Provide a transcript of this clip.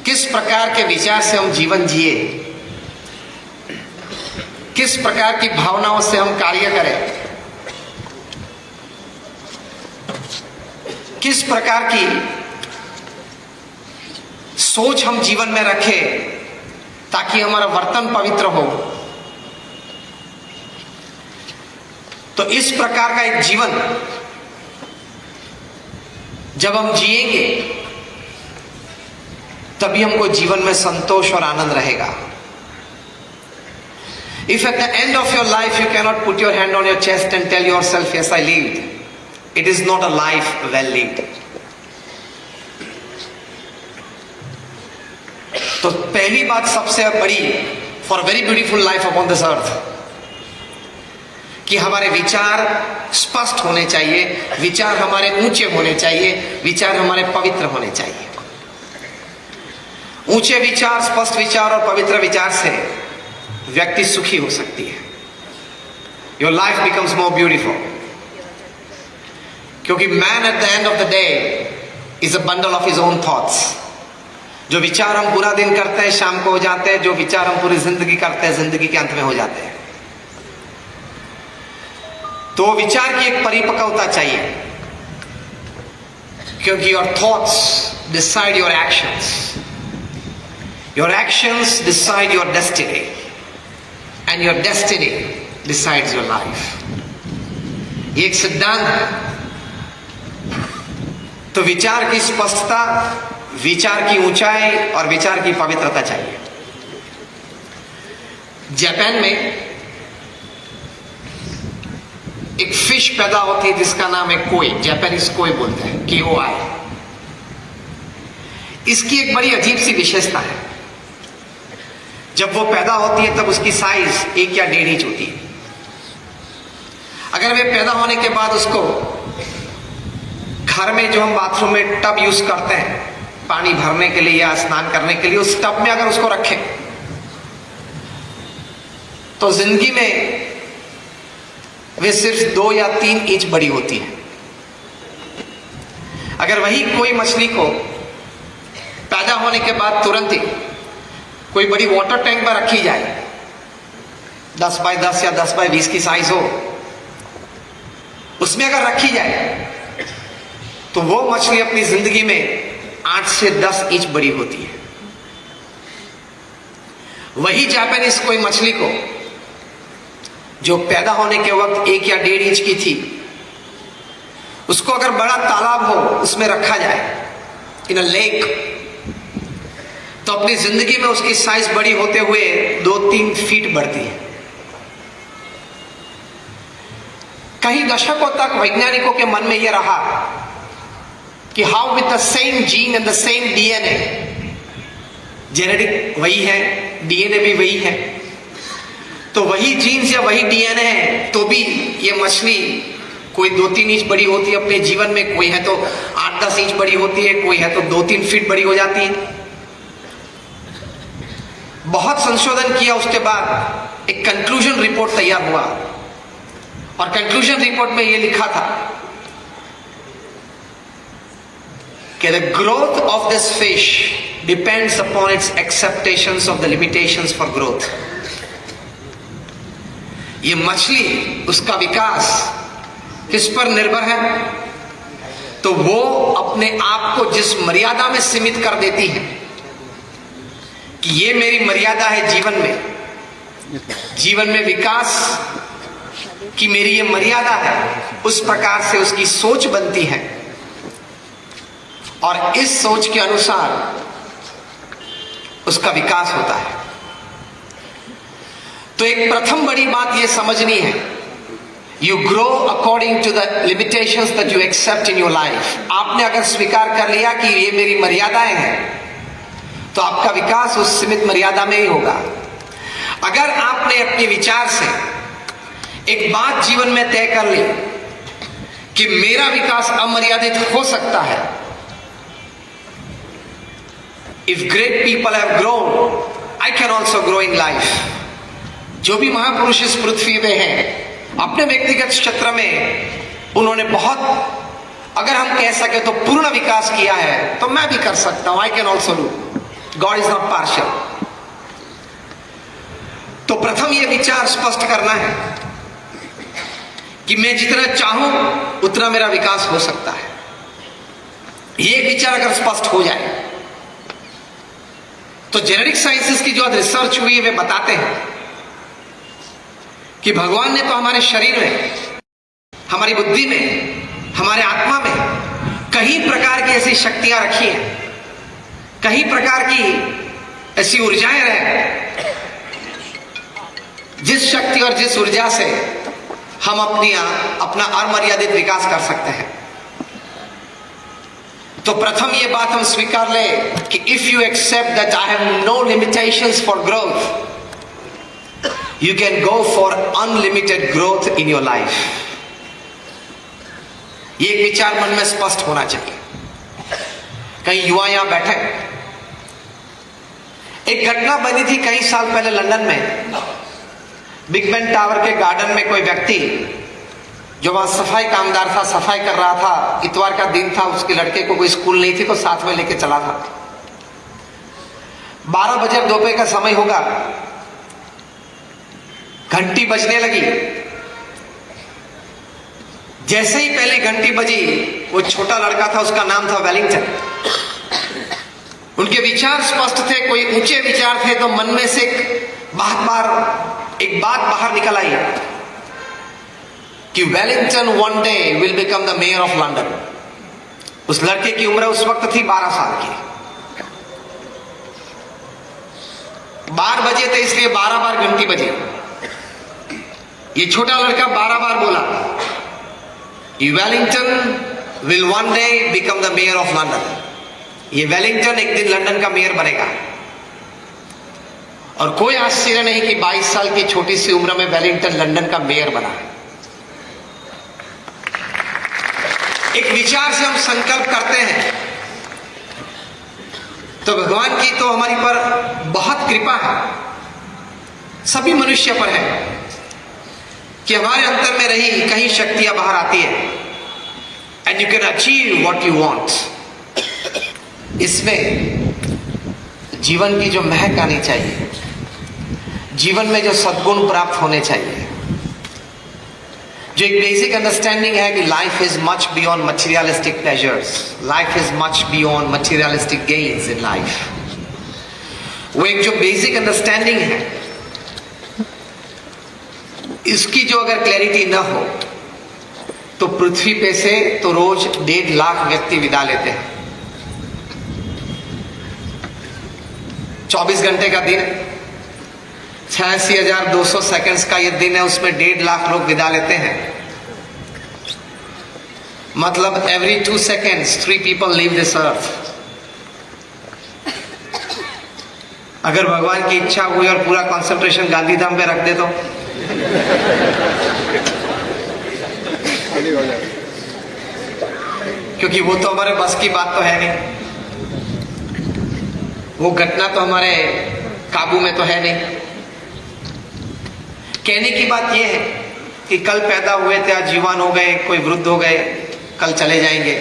किस प्रकार के विचार से हम जीवन जिए, किस प्रकार की भावनाओं से हम कार्य करें, किस प्रकार की सोच हम जीवन में रखें ताकि हमारा वर्तन पवित्र हो। तो इस प्रकार का एक जीवन जब हम जिएंगे तभी हमको जीवन में संतोष और आनंद रहेगा। If at the end of your life you cannot put your hand on your chest and tell yourself, yes, I lived, it is not a life well lived. तो पहली बात सबसे बड़ी, for very beautiful life upon this earth, कि हमारे विचार स्पष्ट होने चाहिए, विचार हमारे ऊंचे होने चाहिए, विचार हमारे पवित्र होने चाहिए। ऊंचे विचार, स्पष्ट विचार और पवित्र विचार से व्यक्ति सुखी हो सकती है। Your life becomes more beautiful, क्योंकि man at the end of the day is a bundle of his own thoughts. जो विचार हम पूरा दिन करते हैं शाम को हो जाते हैं, जो विचार हम पूरी जिंदगी करते हैं जिंदगी के अंत में हो जाते हैं। तो विचार की एक परिपक्वता चाहिए, क्योंकि your thoughts decide your actions, your actions decide your destiny and your destiny decides your life. ये एक सिद्धांत है। तो विचार की स्पष्टता, विचार की ऊंचाई और विचार की पवित्रता चाहिए। जापान में एक फिश पैदा होती है जिसका नाम है कोई, जापानीज कोई बोलते हैं, KOI। इसकी एक बड़ी अजीब सी विशेषता है। जब वो पैदा होती है तब उसकी साइज 1 या 1.5 इंच होती है। अगर वे पैदा होने के बाद उसको घर में जो हम बाथरूम में टब यूज करते हैं पानी भरने के लिए या स्नान करने के लिए, उस टब में अगर उसको रखें तो जिंदगी में वे सिर्फ 2 या 3 इंच बड़ी होती है। अगर वही कोई मछली को पैदा होने के बाद तुरंत ही कोई बड़ी वाटर टैंक में रखी जाए, 10 बाय 10 या 10 बाय 20 की साइज हो, उसमें अगर रखी जाए तो वो मछली अपनी जिंदगी में 8 से 10 इंच बड़ी होती है। वही जापानीज कोई मछली को जो पैदा होने के वक्त 1 या 1.5 इंच की थी, उसको अगर बड़ा तालाब हो उसमें रखा जाए, इन अ लेक, तो अपनी जिंदगी में उसकी साइज बड़ी होते हुए 2-3 फीट बढ़ती है। कई दशकों तक वैज्ञानिकों के मन में यह रहा कि how with the same gene and the same DNA, genetic वही है, DNA भी वही है, तो वही जीन्स या वही DNA है तो भी ये मछली कोई 2-3 इंच बड़ी होती है अपने जीवन में, कोई है तो 8-10 इंच बड़ी होती है, कोई है तो 2-3 फीट बड़ी हो जाती है। बहुत संशोधन किया उसके बाद एक कंक्लूजन रिपोर्ट तैयार हुआ, और कंक्लूजन रिपोर्ट में यह लिखा था कि the growth of this fish depends upon its expectations of the limitations for growth. ये मछली, उसका विकास किस पर निर्भर है? तो वो अपने आप को जिस मर्यादा में सीमित कर देती है कि ये मेरी मर्यादा है जीवन में विकास की मेरी ये मर्यादा है, उस प्रकार से उसकी सोच बनती है, और इस सोच के अनुसार उसका विकास होता है। तो एक प्रथम बड़ी बात यह समझनी है, you grow according to the limitations that you accept in your life. आपने अगर स्वीकार कर लिया कि ये मेरी मर्यादाएं हैं, तो आपका विकास उस सीमित मर्यादा में ही होगा। अगर आपने अपने विचार से एक बात जीवन में तय कर ली कि मेरा विकास अमर्यादित हो सकता है, if great people have grown, I can also grow in life. जो भी महापुरुष इस पृथ्वी पे हैं, अपने व्यक्तिगत क्षेत्र में उन्होंने बहुत, अगर हम कह सके तो पूर्ण विकास किया है, तो मैं भी कर सकता हूं। I can also do God is not partial. तो प्रथम यह विचार स्पष्ट करना है कि मैं जितना चाहूं उतना मेरा विकास हो सकता है। यह विचार अगर स्पष्ट हो जाए तो जेनेटिक साइंसेस की जो रिसर्च हुई है वे बताते हैं कि भगवान ने तो हमारे शरीर में, हमारी बुद्धि में, हमारे आत्मा में कई प्रकार की ऐसी शक्तियां रखी हैं, कई प्रकार की ऐसी ऊर्जाएं रहे जिस शक्ति और जिस ऊर्जा से हम अपना अमर्यादित विकास कर सकते हैं। तो प्रथम ये बात हम स्वीकार ले कि if you accept that I have no limitations for growth, you can go for unlimited growth in your life। ये एक विचार मन में स्पष्ट होना चाहिए। कई युवा यहां बैठे, एक घटना बनी थी कई साल पहले लंदन में, बिग बेन टावर के गार्डन में कोई व्यक्ति जो वहां सफाई कामदार था, सफाई कर रहा था, इतवार का दिन था, उसके लड़के को कोई स्कूल नहीं थी तो साथ में लेके चला था। 12 बजे दोपहर का समय होगा, घंटी बजने लगी। जैसे ही पहले घंटी बजी, वो छोटा लड़का था, उसका नाम था वेलिंगटन। उनके विचार स्पष्ट थे, कोई ऊंचे विचार थे, तो मन में से एक बात बाहर निकल आई कि Wellington one day will become the mayor of London. उस लड़के की उम्र उस वक्त थी 12 साल की। 12 बजे थे इसलिए 12 बार घंटी बजी। ये छोटा लड़का 12 बार बोला, Wellington will one day become the mayor of London. ये वेलिंगटन एक दिन लंदन का मेयर बनेगा। और कोई आश्चर्य नहीं कि 22 साल की छोटी सी उम्र में वेलिंगटन लंदन का मेयर बना। एक विचार से हम संकल्प करते हैं तो भगवान की तो हमारी पर बहुत कृपा है, सभी मनुष्य पर है कि हमारे अंतर में रही कहीं शक्तियां बाहर आती है and you can achieve what you want. इसमें जीवन की जो महक आनी चाहिए, जीवन में जो सद्गुण प्राप्त होने चाहिए, जो एक बेसिक अंडरस्टैंडिंग है कि life is much beyond materialistic pleasures, life is much beyond materialistic gains in life. वो एक जो बेसिक अंडरस्टैंडिंग है, इसकी जो अगर क्लैरिटी ना हो तो पृथ्वी पे से तो रोज 1.5 लाख व्यक्ति विदा लेते हैं। 24 घंटे का दिन, 86,200 सेकंड्स का ये दिन है, उसमें 1.5 लाख लोग विदा लेते हैं। मतलब every 2 seconds 3 people leave this earth. अगर भगवान की इच्छा हुई और पूरा कंसंट्रेशन गांधीधाम पे रख दे तो क्योंकि वो तो हमारे बस की बात तो है नहीं, वो घटना तो हमारे काबू में तो है नहीं। कहने की बात यह है कि कल पैदा हुए थे, आज जीवन हो गए, कोई वृद्ध हो गए, कल चले जाएंगे।